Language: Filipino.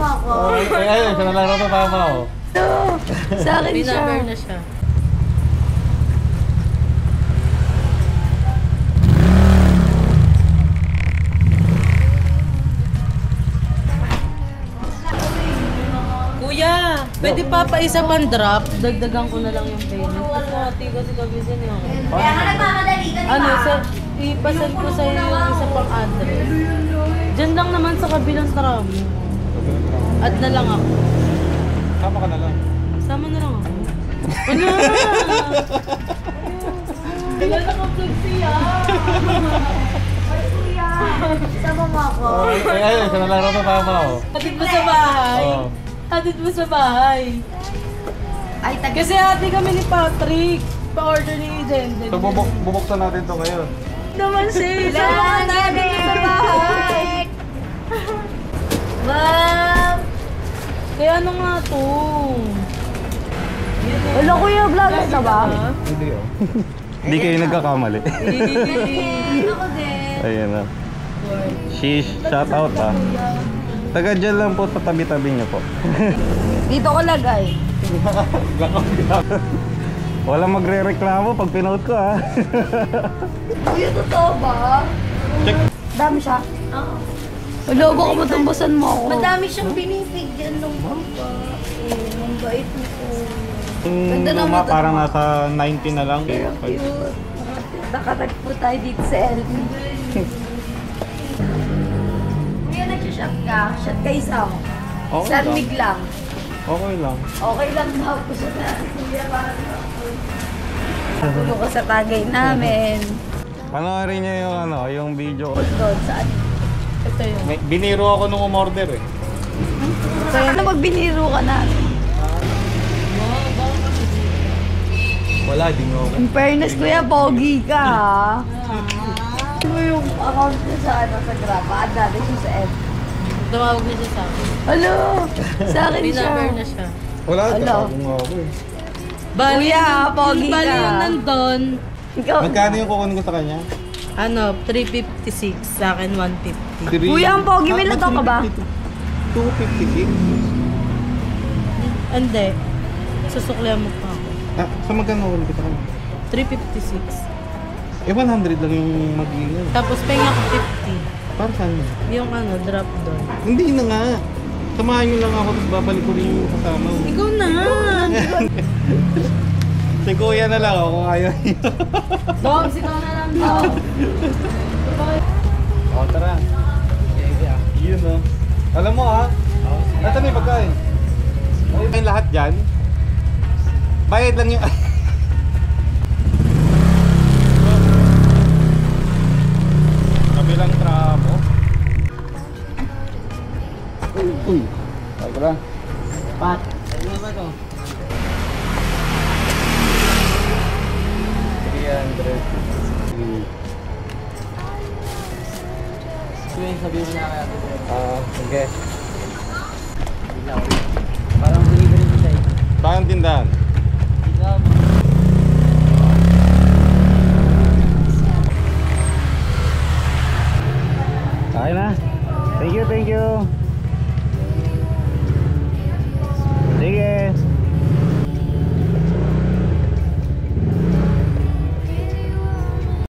mo ako. Ayun, siya na lang ito tama oh. Sa akin siya. Binaber na siya. Kuya, pwede pa isa pang drop? Dagdagan ko na lang yung payment. Kasi ati kasi kabisin yun. Kaya ka nagmamadali ka, di ba? Ano, ipasend ko sa'yo yung isa pang address. Diyan lang naman sa kabilang tramo. Add na lang ako. Sama ka na lang. Sama na lang ako. Ano? Wala na ka-vlog siya. Ay, kuya. Sama mo ako. Ayun, siya na lang ito tama oh. Hatid mo sa bahay. Oo. Hatid mo sa bahay. Ay, Kasi ate kami ni Patrick. Pa-order ni Jenden. So bubuksan natin to ngayon. Naman siya. Sama ka namin sa bahay. Ma'am! Kaya ano nga to? Wala kuya, vlogger ka ba? Hindi oh. Hindi kayo nagkakamali. Ako din. Ayan na. Sheesh, shout out ah. Taga dyan lang po sa tabi-tabi niyo po. Dito ko lagay. Walang magre-reklamo pag pinout ko ah. Kuya, totoo ba? Check. Dami siya? Oo. Wala, baka matumbasan mo ako. Madami siyang binibigyan ng babae. Ang bait mo po. Yung Ganda luma naman to. parang nasa 90 na lang. Pero cute. Nakatagpo tayo dito sa LB. Kuya, nag-shot ka? Shot ka isa mo? Okay San lang. mig lang. Okay lang. Okay lang daw po siya na. Kuya, parang tulong ko sa tagay namin. Panoorin niyo yung ano, yung video. Doon, saan? Ito yun. Biniro ako nung umorder eh. Ano magbiniro ka na? Wala, di mo. In fairness, kuya, pogi ka ha? Ano mo yung account ko sa ano sa Grab? Add natin siya sa F. Tumawag na siya sa akin. Hello! Sa akin siya. Binaber na siya. Wala, Ano? tawag nga ako eh. Bali, Kuya, pogi bali ka. yung nandun, Ikaw. Magkano yung kukunin ko sa kanya? ano, 356. Sa akin, 150. Kuya, ang pogi, may luto ka ba? 256? Hindi. Susuklihan mo pa ako. Ah, sa magkano ulit kita kanya? 356. Eh, 100 lang yung mag-iingan. Tapos penga ko 50. Para saan yun? Yung ano, drop doon. Hindi na nga. Samahan nyo lang ako, tapos babalik ko rin yung kasama mo. Ikaw na! Si kuya na lang ako kung ayaw niyo. Dogs, ikaw na lang daw. O, tara. Yun o. Alam mo ah. Ito may pagkain. Ay, lahat dyan. Bayad lang yung... Kabilang tramo. Uy. Ay ko lang. Pat. Ano ba ito? 300. Sabihin mo na kaya ito. Sige. Parang delivery ko sa'yo. Saan tindahan? Kain na. Thank you, thank you.